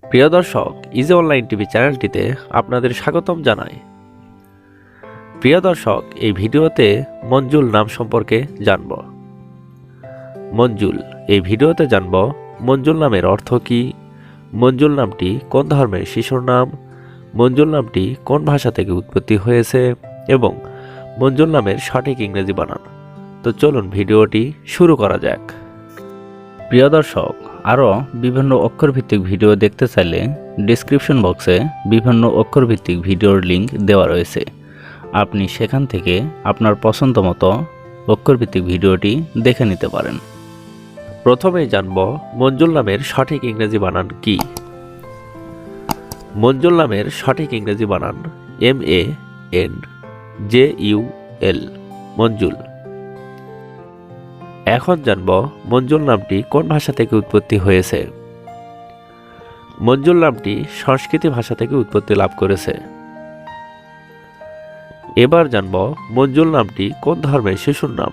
প্রিয় দর্শক, easy online TV চ্যানেলটিতে আপনাদের স্বাগতম জানাই। প্রিয় দর্শক, এই ভিডিওতে মঞ্জুল নাম সম্পর্কে জানব। মঞ্জুল, এই ভিডিওতে জানব মঞ্জুল নামের অর্থ কী, মঞ্জুল নামটি কোন ধর্মের শিশুর নাম, মঞ্জুল নামটি কোন ভাষা থেকে উৎপত্তি হয়েছে এবং মঞ্জুল নামের সঠিক ইংরেজি বানান। তো চলুন ভিডিওটি শুরু করা যাক। প্রিয় দর্শক, আরও বিভিন্ন অক্ষরভিত্তিক ভিডিও দেখতে চাইলে ডেসক্রিপশন বক্সে বিভিন্ন অক্ষরভিত্তিক ভিডিওর লিঙ্ক দেওয়া রয়েছে। আপনি সেখান থেকে আপনার পছন্দ মতো অক্ষরভিত্তিক ভিডিওটি দেখে নিতে পারেন। প্রথমেই জানব মঞ্জুল নামের সঠিক ইংরেজি বানান কি। মঞ্জুল নামের সঠিক ইংরেজি বানান MANJUL, মঞ্জুল। এখন জানব মঞ্জুল নামটি কোন ভাষা থেকে উৎপত্তি হয়েছে। মঞ্জুল নামটি সংস্কৃত ভাষা থেকে উৎপত্তি লাভ করেছে। এবার জানব মঞ্জুল নামটি কোন ধর্মের শিশুর নাম।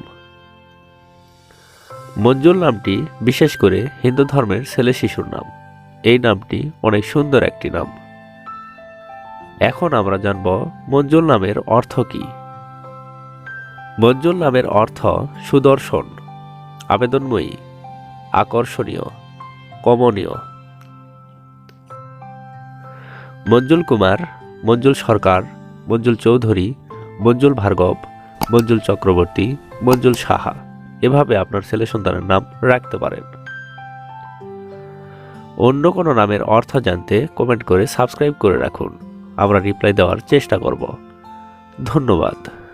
মঞ্জুল নামটি বিশেষ করে হিন্দু ধর্মের ছেলে শিশুর নাম। এই নামটি অনেক সুন্দর একটি নাম। এখন আমরা জানব মঞ্জুল নামের অর্থ কী। মঞ্জুল নামের অর্থ সুদর্শন, আবেদনময়ী, আকর্ষণীয়, কমনীয়। মঞ্জুল কুমার, মঞ্জুল সরকার, মঞ্জুল চৌধুরী, মঞ্জুল ভার্গব, মঞ্জুল চক্রবর্তী, মঞ্জুল সাহা, এভাবে আপনার ছেলে সন্তানের নাম রাখতে পারেন। অন্য কোনো নামের অর্থ জানতে কমেন্ট করে সাবস্ক্রাইব করে রাখুন। আমরা রিপ্লাই দেওয়ার চেষ্টা করব। ধন্যবাদ।